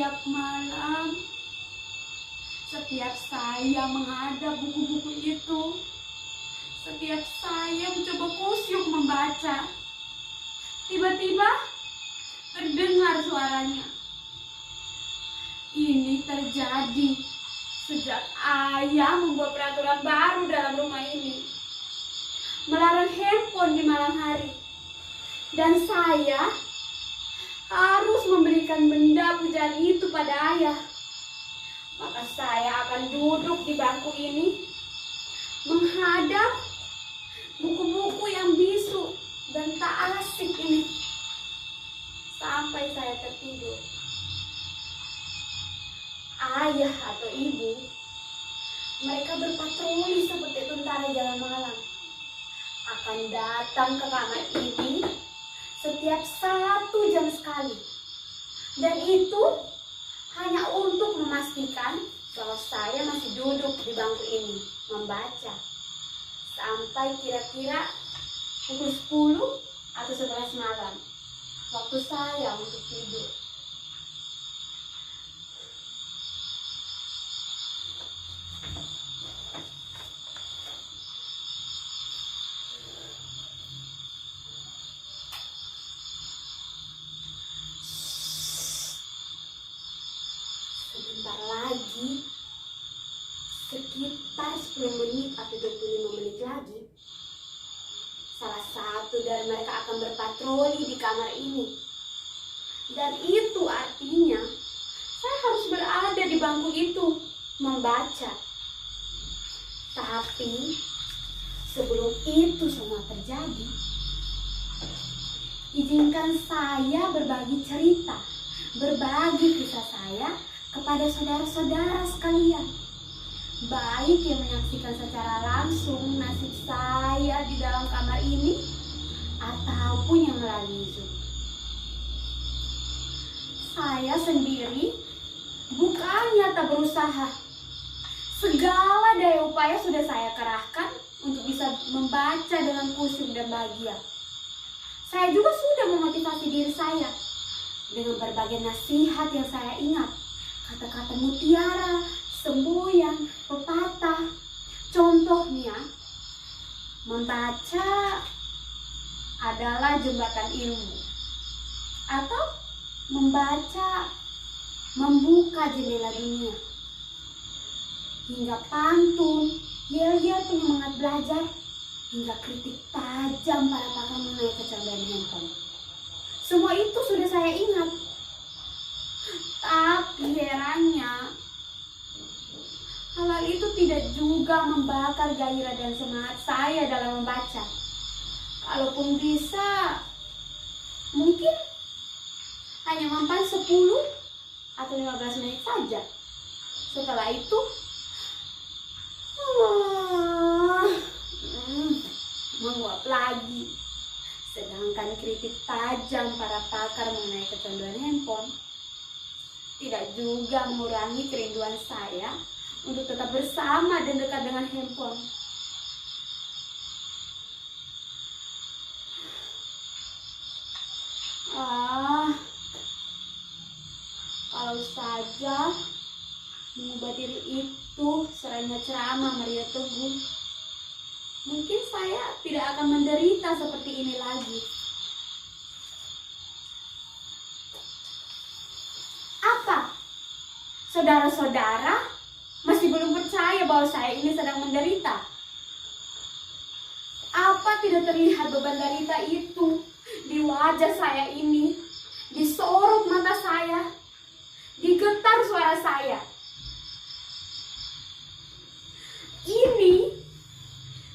Setiap malam, setiap saya menghadap buku-buku itu, setiap saya mencoba kusyuk membaca, tiba-tiba terdengar suaranya. Ini terjadi sejak ayah membuat peraturan baru dalam rumah ini, melarang handphone di malam hari. Dan saya harus memberikan benda pujaan itu pada ayah. Maka saya akan duduk di bangku ini, menghadap buku-buku yang bisu dan tak asik ini, sampai saya tertidur. Ayah atau ibu, mereka berpatroli seperti tentara jalan malam, akan datang ke kamar ini setiap 1 jam sekali. Dan itu hanya untuk memastikan kalau saya masih duduk di bangku ini membaca sampai kira-kira pukul 10 atau 11 malam, waktu saya untuk tidur. Sebentar lagi, sekitar 10 menit atau 25 menit lagi, salah satu dari mereka akan berpatroli di kamar ini. Dan itu artinya saya harus berada di bangku itu membaca. Tapi sebelum itu semua terjadi, izinkan saya berbagi cerita, berbagi kisah saya kepada saudara-saudara sekalian, baik yang menyaksikan secara langsung nasib saya di dalam kamar ini, ataupun yang melalui Zoom. Saya sendiri bukannya tak berusaha. Segala daya upaya sudah saya kerahkan untuk bisa membaca dengan khusyuk dan bahagia. Saya juga sudah memotivasi diri saya dengan berbagai nasihat yang saya ingat, kata-kata mutiara, semboyan, pepatah. Contohnya, membaca adalah jembatan ilmu, atau membaca membuka jendela dunia, hingga pantun, yel-yel penyemangat belajar, hingga kritik tajam para pakar mengenai kecerdasan handphone. Semua itu sudah saya ingat. Tapi herannya, hal itu tidak juga membakar gairah dan semangat saya dalam membaca. Kalaupun bisa, mungkin hanya mempan 10 atau 15 menit saja. Setelah itu, menguap lagi. Sedangkan kritik tajam para pakar mengenai kecanduan handphone tidak juga mengurangi kerinduan saya untuk tetap bersama dan dekat dengan handphone. Kalau saja mengubah diri itu serangnya ceramah Mario Teguh, mungkin saya tidak akan menderita seperti ini lagi. Apa? Saudara-saudara masih belum percaya bahwa saya ini sedang menderita? Apa tidak terlihat beban derita itu di wajah saya ini, di sorot mata saya, di getar suara saya? Ini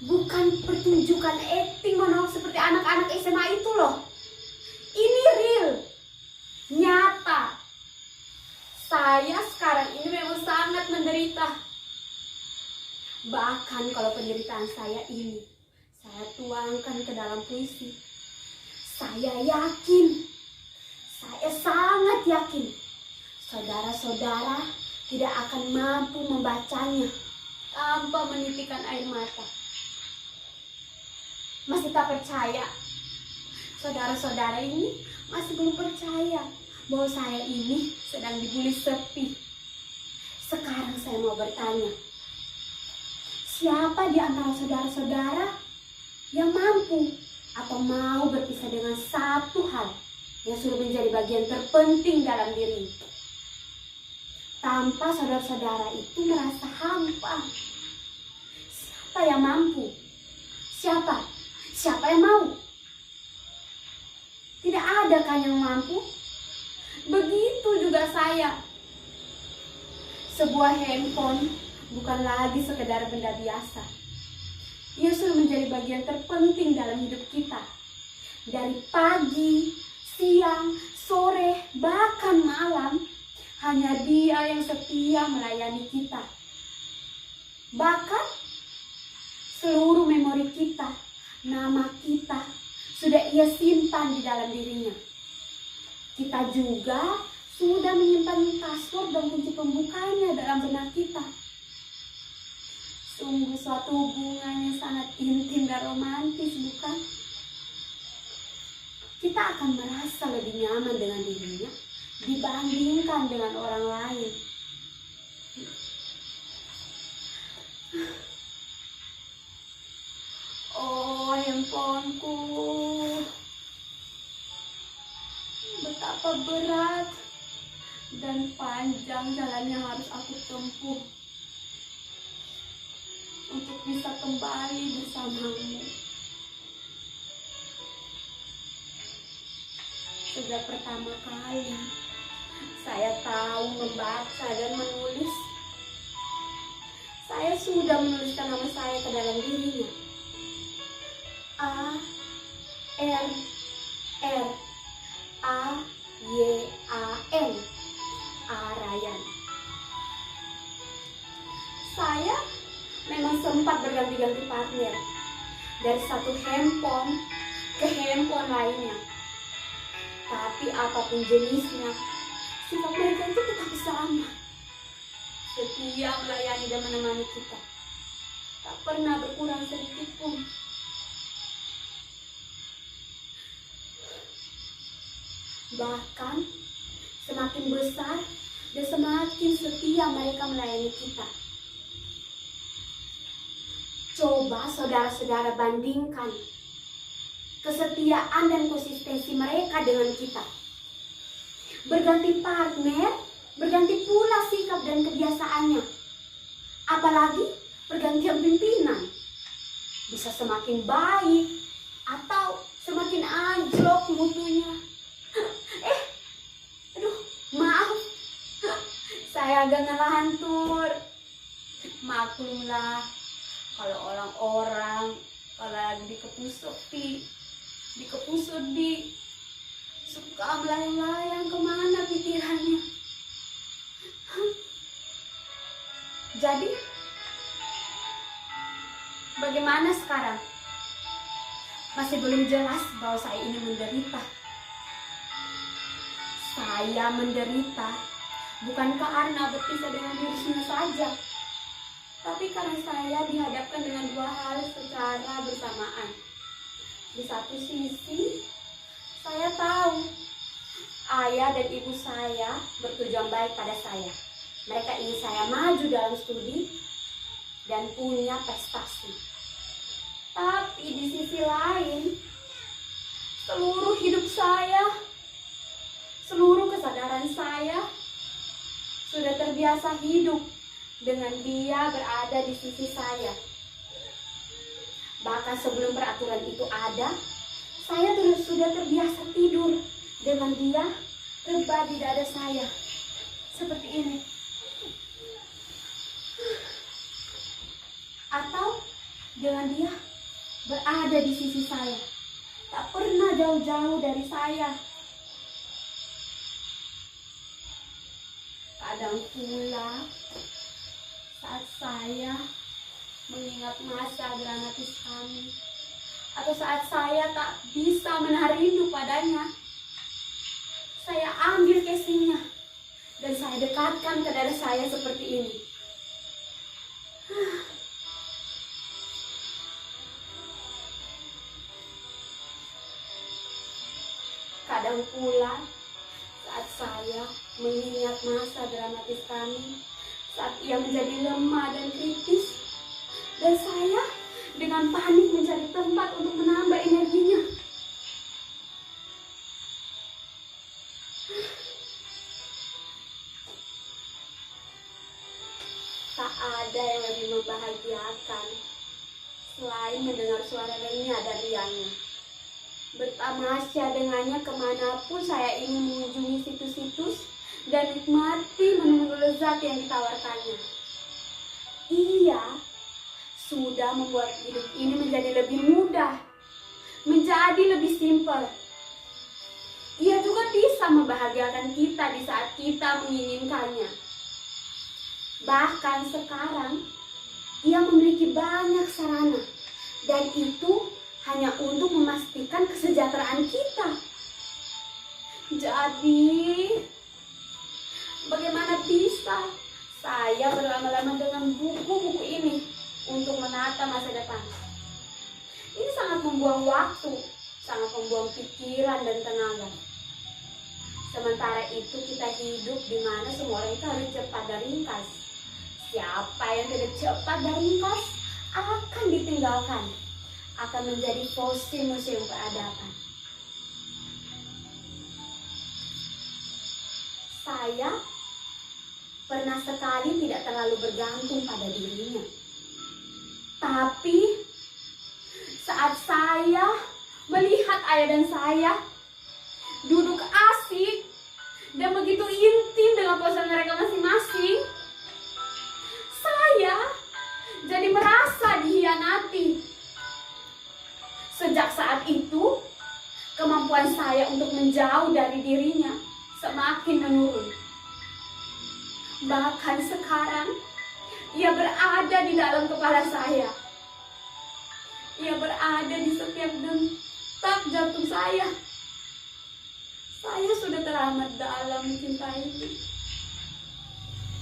bukan pertunjukan acting monolog seperti anak-anak SMA itu loh. Ini real, nyata. Saya sekarang ini memang sangat menderita. Bahkan kalau penderitaan saya ini saya tuangkan ke dalam puisi, saya yakin, saya sangat yakin, saudara-saudara tidak akan mampu membacanya tanpa menitikan air mata. Masih tak percaya? Saudara-saudara ini masih belum percaya bahwa saya ini sedang dibully sepi. Sekarang saya mau bertanya, siapa di antara saudara-saudara yang mampu atau mau berpisah dengan satu hal yang sudah menjadi bagian terpenting dalam diri? Tanpa saudara-saudara itu merasa hampa. Siapa yang mampu? Siapa? Siapa yang mau? Tidak ada kan yang mampu? Begitu juga saya. Sebuah handphone bukan lagi sekedar benda biasa. Ia sudah menjadi bagian terpenting dalam hidup kita. Dari pagi, siang, sore, bahkan malam, hanya Dia yang setia melayani kita. Bahkan seluruh memori kita, nama kita, sudah Ia simpan di dalam dirinya. Kita juga sudah menyimpan password dan kunci pembukanya dalam benak kita. Sungguh suatu hubungan yang sangat intim dan romantis, bukan? Kita akan merasa lebih nyaman dengan dirinya dibandingkan dengan orang lain. Oh, handphoneku. Betapa berat dan panjang jalan yang harus aku tempuh untuk bisa kembali bersamamu. Sejak pertama kali saya tahu membaca dan menulis, saya sudah menuliskan nama saya ke dalam dirinya. A-R-R-A-Y-A-N, Arayan. Saya memang sempat berganti-ganti partner dari satu handphone ke handphone lainnya. Tapi apapun jenisnya, sifat mereka itu tetap sama. Setia melayani dan menemani kita. Tak pernah berkurang sedikit pun. Bahkan semakin besar dan semakin setia mereka melayani kita. Coba saudara-saudara bandingkan kesetiaan dan konsistensi mereka dengan kita. Berganti partner, berganti pula sikap dan kebiasaannya. Apalagi pergantian pimpinan. Bisa semakin baik atau semakin anjlok mutunya. Maaf, saya agak ngelantur. Maklumlah, kalau orang-orang kalau lagi dikepusut suka melayang-layang kemana pikirannya. Jadi, bagaimana sekarang? Masih belum jelas bahwa saya ini menderita. Saya menderita bukan karena berpisah dengan dirinya saja, tapi karena saya dihadapkan dengan dua hal secara bersamaan. Di satu sisi, saya tahu ayah dan ibu saya bertujuan baik pada saya. Mereka ingin saya maju dalam studi dan punya prestasi. Tapi di sisi lain, seluruh hidup saya, seluruh kesadaran saya sudah terbiasa hidup dengan Dia berada di sisi saya. Bahkan sebelum peraturan itu ada, saya sudah terbiasa tidur dengan Dia rebah di dada saya. Seperti ini. Atau dengan Dia berada di sisi saya. Tak pernah jauh-jauh dari saya. Kadang pula saat saya mengingat masa granatis kami, atau saat saya tak bisa menahan rindu padanya, saya ambil casingnya dan saya dekatkan ke dada saya seperti ini. Kadang pula Saat saya mengingat masa dramatis kami, saat ia menjadi lemah dan kritis, dan saya dengan panik mencari tempat untuk menambah energinya. Tak ada yang lebih membahagiakan selain mendengar suara renyah dan riangnya. Bertamasya dengannya kemanapun saya ingin mengunjungi situs-situs dan nikmati menu-menu lezat yang ditawarkannya. Ia sudah membuat hidup ini menjadi lebih mudah, menjadi lebih simpel. Ia juga bisa membahagiakan kita di saat kita menginginkannya. Bahkan sekarang, ia memiliki banyak sarana, dan itu hanya untuk memastikan kesejahteraan kita. Jadi, bagaimana bisa saya berlama-lama dengan buku-buku ini untuk menata masa depan? Ini sangat membuang waktu, sangat membuang pikiran dan tenaga. Sementara itu kita hidup di mana semua orang itu harus cepat dan ringkas. Siapa yang tidak cepat dan ringkas akan ditinggalkan, akan menjadi fosil museum peradaban. Saya pernah sekali tidak terlalu bergantung pada dirinya. Tapi saat saya melihat ayah dan saya duduk asik dan begitu intim dengan pose mereka masing-masing, saya jadi merasa dihianati. Sejak saat itu, kemampuan saya untuk menjauh dari dirinya semakin menurun. Bahkan sekarang, ia berada di dalam kepala saya. Ia berada di setiap detak jantung saya. Saya sudah teramat dalam mencintainya.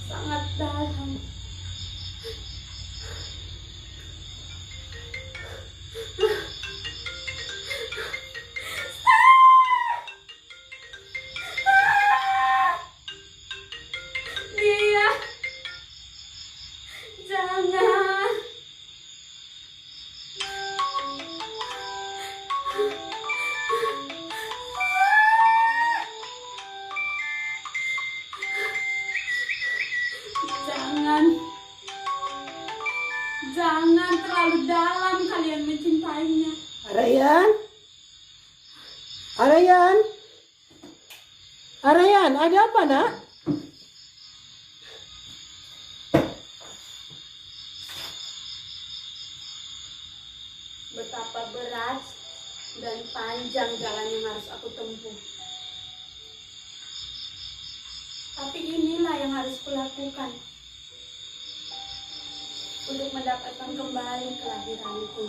Sangat dalam. Dia, jangan. Jangan terlalu dalam kalian mencintainya. Arayan? Arayan? Arayan, ada apa nak? Betapa berat dan panjang jalan yang harus aku tempuh. Tapi inilah yang harus kulakukan untuk mendapatkan kembali kelahiranku.